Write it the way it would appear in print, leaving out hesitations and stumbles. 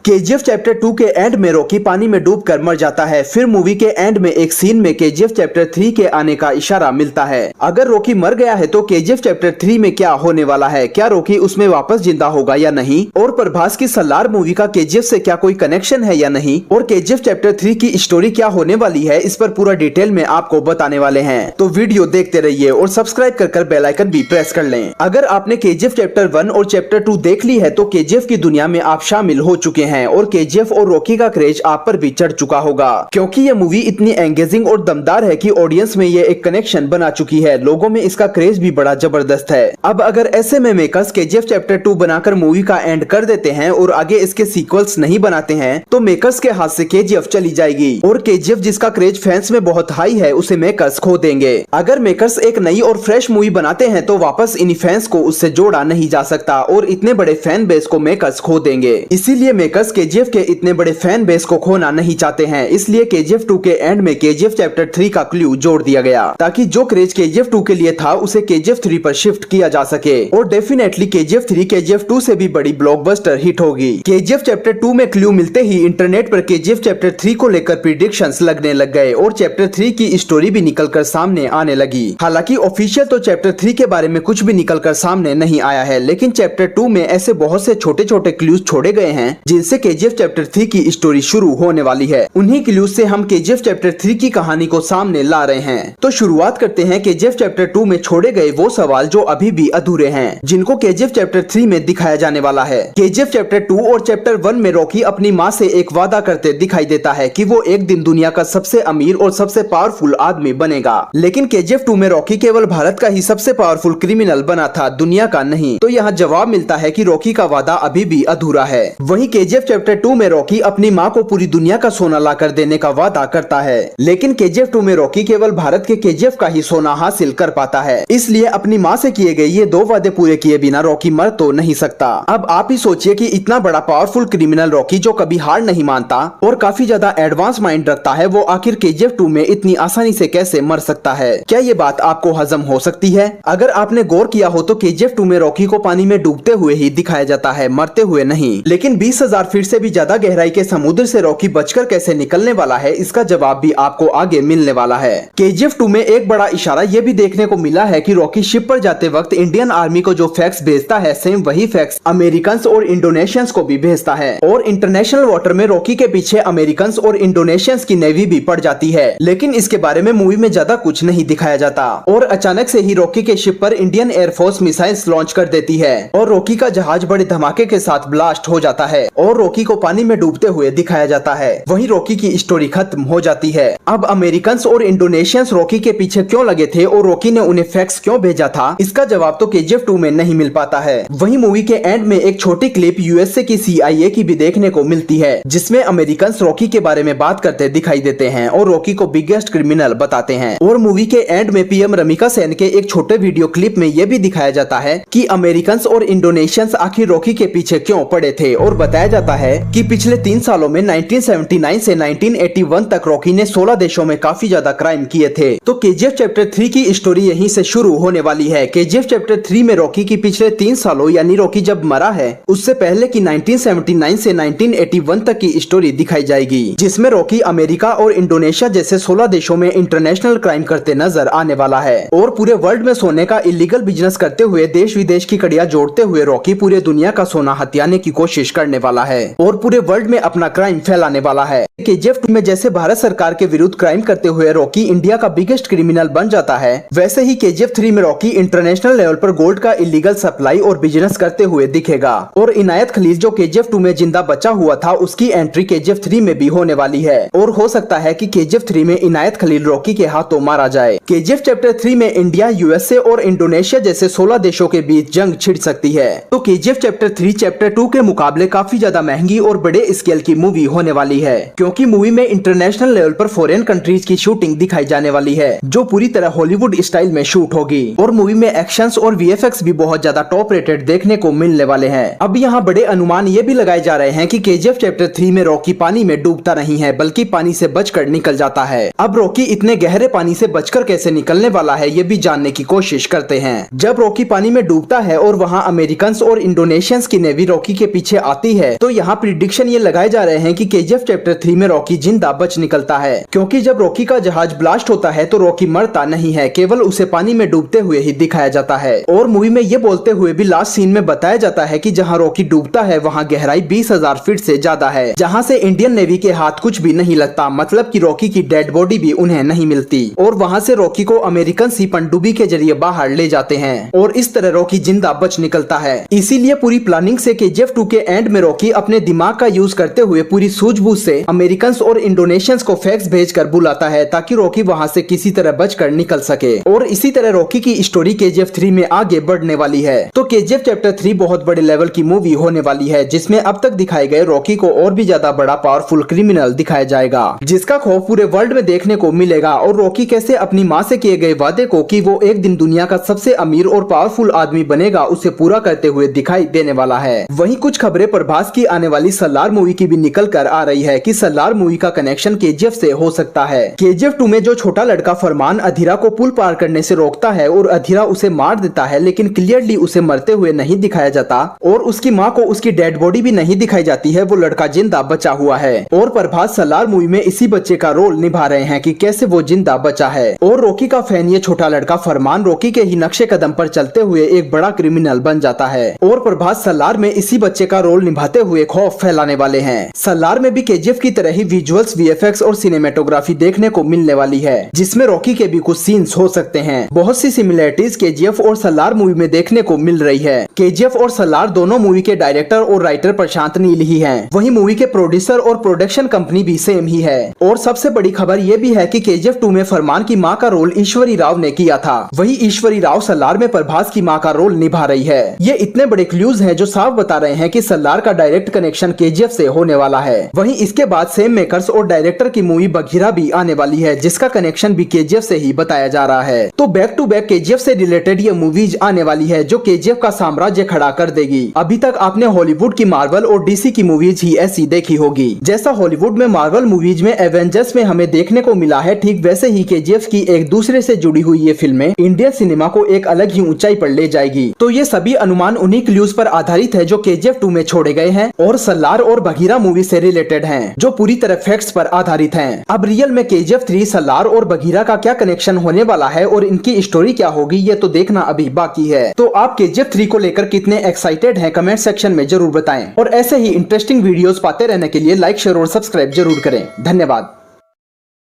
KGF chapter 2 के and में Rocky पानी में डूबकर मर जाता है। फिर मूवी के एंड में एक सीन में केजीएफ चैप्टर 3 के आने का इशारा मिलता है। अगर रॉकी मर गया है तो केजीएफ चैप्टर 3 में क्या होने वाला है, क्या रॉकी उसमें वापस जिंदा होगा या नहीं, और प्रभास की सलार मूवी का केजीएफ से क्या कोई कनेक्शन है या नहीं, और केजीएफ चैप्टर 3 की स्टोरी क्या होने वाली है, इस पर पूरा डिटेल में आपको बताने वाले हैं। तो वीडियो देखते रहिए और सब्सक्राइब कर बेल आइकन भी प्रेस कर लें। अगर आपने केजीएफ चैप्टर 1 और चैप्टर 2 देख ली है तो केजीएफ की दुनिया में आप शामिल हो चुके हैं और केजीएफ और रॉकी का क्रेज आप पर भी चढ़ चुका होगा, क्योंकि ये मूवी इतनी एंगेजिंग और दमदार है कि ऑडियंस में ये एक कनेक्शन बना चुकी है। लोगों में इसका क्रेज भी बड़ा जबरदस्त है। अब अगर ऐसे में मेकर्स केजीएफ चैप्टर 2 बनाकर मूवी का एंड कर देते हैं और आगे इसके सीक्वल्स नहीं बनाते हैं तो मेकर्स के हाथ से केजीएफ चली जाएगी और केजीएफ जिसका क्रेज फैंस में बहुत हाई है उसे मेकर्स खो देंगे। अगर मेकर्स एक नई और फ्रेश मूवी बनाते हैं तो वापस इन फैंस को उससे जोड़ा नहीं जा सकता और इतने बड़े फैन बेस को मेकर्स खो देंगे। इसीलिए मेकर्स केजीएफ के इतने बड़े फैन बेस को खोना नहीं चाहते हैं। इसलिए केजीएफ 2 के एंड में केजीएफ चैप्टर 3 का क्लू जोड़ दिया गया ताकि जो क्रेज केजीएफ 2 के लिए था उसे केजीएफ 3 पर शिफ्ट किया जा सके और डेफिनेटली केजीएफ 3 केजीएफ 2 से भी बड़ी ब्लॉकबस्टर हिट होगी। केजीएफ चैप्टर 2 में क्लू मिलते ही इंटरनेट पर केजीएफ चैप्टर 3 को लेकर प्रिडिक्शंस लगने लग गए और चैप्टर 3 की स्टोरी भी निकलकर सामने आने लगी। हालांकि ऑफिशियल तो चैप्टर 3 के बारे में कुछ भी निकलकर सामने नहीं आया है, लेकिन चैप्टर 2 में ऐसे बहुत से छोटे छोटे क्लूज छोड़े गए हैं जिनसे केजीएफ चैप्टर 3 की स्टोरी शुरू होने वाली है। उन्हीं क्लूज से हम केजीएफ चैप्टर 3 की कहानी को सामने ला रहे हैं। तो शुरुआत करते हैं केजीएफ चैप्टर 2 में छोड़े गए वो सवाल जो अभी भी अधूरे हैं, जिनको केजीएफ चैप्टर 3 में दिखाया जाने वाला है। केजीएफ चैप्टर 2 और चैप्टर 1 में रॉकी अपनी माँ से एक वादा करते दिखाई देता है कि वो एक दिन दुनिया का सबसे अमीर और सबसे पावरफुल आदमी बनेगा, लेकिन केजीएफ 2 में रॉकी केवल भारत का ही सबसे पावरफुल क्रिमिनल बना था, दुनिया का नहीं। तो यहाँ जवाब मिलता है कि रॉकी का वादा अभी भी अधूरा है। वहीं केजीएफ चैप्टर 2 में रॉकी अपनी माँ को पूरी दुनिया का सोना लाकर देने का वादा करता है, लेकिन केजीएफ 2 में रॉकी केवल भारत के केजीएफ का ही सोना हासिल कर पाता है। इसलिए अपनी माँ से किए गए ये 2 वादे पूरे किए बिना रॉकी मर तो नहीं सकता। अब आप ही सोचिए कि इतना बड़ा पावरफुल क्रिमिनल रॉकी जो कभी हार नहीं मानता और काफी ज्यादा एडवांस माइंड रखता है, वो आखिर केजीएफ 2 में इतनी आसानी से कैसे मर सकता है? क्या ये बात आपको हजम हो सकती है? अगर आपने गौर किया हो तो केजीएफ 2 में रॉकी को पानी में डूबते हुए ही दिखाया जाता है, मरते हुए नहीं। लेकिन 20,000 फीट से भी ज्यादा गहराई के समुद्र से रॉकी बचकर कैसे निकलने वाला है, इसका जवाब भी आपको आगे मिलने वाला है। केजीएफ 2 में एक बड़ा इशारा ये भी देखने को मिला है कि रॉकी शिप पर जाते वक्त इंडियन आर्मी को जो फैक्ट्स भेजता है, सेम वही फैक्ट्स अमेरिकन और इंडोनेशियंस को भी भेजता है और इंटरनेशनल वाटर में रॉकी के पीछे अमेरिकन और इंडोनेशियंस की नेवी भी पड़ जाती है। लेकिन इसके बारे में मूवी में ज्यादा कुछ नहीं दिखाया जाता और अचानक से ही रॉकी के शिप पर इंडियन एयरफोर्स मिसाइल्स लॉन्च कर देती है और रॉकी का जहाज बड़े धमाके के साथ ब्लास्ट हो जाता है और रॉकी को पानी में डूबते हुए दिखाया जाता है। वहीं रॉकी की स्टोरी खत्म हो जाती है। अब अमेरिकन और इंडोनेशियंस रॉकी के पीछे क्यों लगे थे और रॉकी ने उन्हें फैक्ट्स क्यों भेजा था, इसका जवाब तो केजीएफ 2 में नहीं मिल पाता है। वहीं मूवी के एंड में एक छोटी क्लिप यूएसए की CIA की भी देखने को मिलती है, जिसमें अमेरिकन रॉकी के बारे में बात करते दिखाई देते हैं और रॉकी को बिगेस्ट क्रिमिनल बताते हैं। और मूवी के एंड में पीएम रमिका सेन के एक छोटे वीडियो क्लिप में यह भी दिखाया जाता है कि अमेरिकन और इंडोनेशियंस आखिर रॉकी के पीछे क्यों पड़े थे और बताया जाता है कि पिछले 3 सालों में 1979 से 1981 तक रॉकी ने 16 देशों में काफी ज्यादा क्राइम किए थे। तो केजीएफ चैप्टर 3 की स्टोरी यहीं से शुरू होने वाली है। केजीएफ चैप्टर 3 में रॉकी की पिछले 3 सालों यानी रॉकी जब मरा है उससे पहले की 1979 से 1981 तक की स्टोरी दिखाई जाएगी, जिसमें रॉकी अमेरिका और इंडोनेशिया जैसे 16 देशों में इंटरनेशनल क्राइम करते नजर आने वाला है और पूरे वर्ल्ड में सोने का इलीगल बिजनेस करते हुए देश विदेश की कड़ियां जोड़ते हुए रॉकी पूरे दुनिया का सोना हथियाने की कोशिश करने वाला है और पूरे वर्ल्ड में अपना क्राइम फैलाने वाला है। केजीएफ 2 में जैसे भारत सरकार के विरुद्ध क्राइम करते हुए रॉकी इंडिया का बिगेस्ट क्रिमिनल बन जाता है, वैसे ही केजीएफ 3 में रॉकी इंटरनेशनल लेवल पर गोल्ड का इलीगल सप्लाई और बिजनेस करते हुए दिखेगा और इनायत खलील जो केजीएफ 2 में जिंदा बचा हुआ था उसकी एंट्री केजीएफ 3 में भी होने वाली है और हो सकता है कि केजीएफ 3 में इनायत खलील रॉकी के हाथों मारा जाए। केजीएफ चैप्टर 3 में इंडिया, यूएसए और इंडोनेशिया जैसे 16 देशों के बीच जंग छिड़ सकती है। तो केजीएफ चैप्टर 3 चैप्टर 2 के मुकाबले काफी ज्यादा महंगी और बड़े स्केल की मूवी होने वाली है, क्योंकि मूवी में इंटरनेशनल लेवल पर फॉरेन कंट्रीज की शूटिंग दिखाई जाने वाली है जो पूरी तरह हॉलीवुड स्टाइल में शूट होगी और मूवी में एक्शंस और वीएफएक्स भी बहुत ज्यादा टॉप रेटेड देखने को मिलने वाले हैं। अब यहाँ बड़े अनुमान ये भी लगाए जा रहे हैं कि केजीएफ चैप्टर 3 में रॉकी पानी में डूबता नहीं है बल्कि पानी से बचकर निकल जाता है। अब रॉकी इतने गहरे पानी से बचकर कैसे निकलने वाला है ये भी जानने की कोशिश करते हैं। जब रॉकी पानी में डूबता है और वहाँ अमेरिकन और इंडोनेशियंस की नेवी रॉकी के पीछे आती है तो यहाँ प्रिडिक्शन ये लगाए जा रहे हैं कि केजीएफ चैप्टर 3 में रॉकी जिंदा बच निकलता है, क्योंकि जब रॉकी का जहाज ब्लास्ट होता है तो रॉकी मरता नहीं है, केवल उसे पानी में डूबते हुए ही दिखाया जाता है। और मूवी में ये बोलते हुए भी लास्ट सीन में बताया जाता है कि जहाँ रॉकी डूबता है वहाँ गहराई 20,000 फीट से ज्यादा है, जहाँ से इंडियन नेवी के हाथ कुछ भी नहीं लगता, मतलब कि रॉकी की डेड बॉडी भी उन्हें नहीं मिलती। और वहाँ से रॉकी को अमेरिकन सी पनडुब्बी के जरिए बाहर ले जाते हैं और इस तरह रॉकी जिंदा बच निकलता है। इसीलिए पूरी प्लानिंग से केजीएफ 2 के एंड में रॉकी अपने दिमाग का यूज करते हुए पूरी सूझबूझ से अमेरिकन और इंडोनेशियंस को फैक्स भेजकर बुलाता है ताकि रॉकी वहाँ से किसी तरह बचकर निकल सके। और इसी तरह रॉकी की स्टोरी केजीएफ 3 में आगे बढ़ने वाली है। तो केजीएफ चैप्टर 3 बहुत बड़े लेवल की मूवी होने वाली है, जिसमें अब तक दिखाए गए रॉकी को और भी ज्यादा बड़ा पावरफुल क्रिमिनल दिखाया जाएगा, जिसका खौफ पूरे वर्ल्ड में देखने को मिलेगा। और रॉकी कैसे अपनी माँ से किए गए वादे को कि वो एक दिन दुनिया का सबसे अमीर और पावरफुल आदमी बनेगा उसे पूरा करते हुए दिखाई देने वाला है। वहीं कुछ खबरें प्रभास की आने वाली सलार मूवी की भी निकल कर आ रही है कि सलार मूवी का कनेक्शन केजीएफ से हो सकता है। केजीएफ 2 में जो छोटा लड़का फरमान अधीरा को पुल पार करने से रोकता है और अधीरा उसे मार देता है, लेकिन क्लियरली उसे मरते हुए नहीं दिखाया जाता और उसकी माँ को उसकी डेड बॉडी भी नहीं दिखाई जाती है, वो लड़का जिंदा बचा हुआ है। और प्रभास सलार मूवी में इसी बच्चे का रोल निभा रहे हैं कि कैसे वो जिंदा बचा है। और रॉकी का फैन ये छोटा लड़का फरमान रॉकी के ही नक्शे कदम पर चलते हुए एक बड़ा क्रिमिनल बन जाता है। और प्रभास सलार में इसी बच्चे का रोल निभाते हुए खौफ फैलाने वाले हैं। सलार में भी केजीएफ की तरह ही विजुअल्स, वीएफएक्स और सिनेमेटोग्राफी देखने को मिलने वाली है, जिसमें रॉकी के भी कुछ सीन्स हो सकते हैं। बहुत सी सिमिलरिटीज केजीएफ और सलार मूवी में देखने को मिल रही है। केजीएफ और सलार दोनों मूवी के डायरेक्टर और राइटर प्रशांत नील ही हैं। वहीं मूवी के प्रोड्यूसर और प्रोडक्शन कंपनी भी सेम ही है। और सबसे बड़ी खबर ये भी है कि केजीएफ 2 में फरमान की माँ का रोल ईश्वरी राव ने किया था, वही ईश्वरी राव सलार में प्रभास की माँ का रोल निभा रही है। ये इतने बड़े क्लूज हैं जो साफ बता रहे हैं कि सलार का डायरेक्ट कनेक्शन केजीएफ से होने वाला है। वहीं इसके बाद सेम मेकर्स और डायरेक्टर की मूवी बघीरा भी आने वाली है, जिसका कनेक्शन भी केजीएफ से ही बताया जा रहा है। तो बैक टू बैक केजीएफ से रिलेटेड ये मूवीज आने वाली है जो केजीएफ का साम्राज्य खड़ा कर देगी। अभी तक आपने हॉलीवुड की मार्वल और डीसी की मूवीज ही ऐसी देखी होगी। जैसा हॉलीवुड में मार्वल मूवीज में एवेंजर्स में हमें देखने को मिला है, ठीक वैसे ही केजीएफ की एक दूसरे से जुड़ी हुई ये फिल्में इंडियन सिनेमा को एक अलग ही ऊंचाई पर ले जाएगी। तो ये सभी अनुमान उन्हीं क्लूज पर आधारित है जो केजीएफ 2 में छोड़े गए हैं और सलार और बघीरा मूवी से रिलेटेड हैं, जो पूरी तरह फैक्ट्स पर आधारित हैं। अब रियल में केजीएफ 3, सलार और बघीरा का क्या कनेक्शन होने वाला है और इनकी स्टोरी क्या होगी, ये तो देखना अभी बाकी है। तो आप केजीएफ 3 को लेकर कितने एक्साइटेड हैं कमेंट सेक्शन में जरूर बताएं। और ऐसे ही इंटरेस्टिंग वीडियोस पाते रहने के लिए लाइक, शेयर और सब्सक्राइब जरूर करें। धन्यवाद।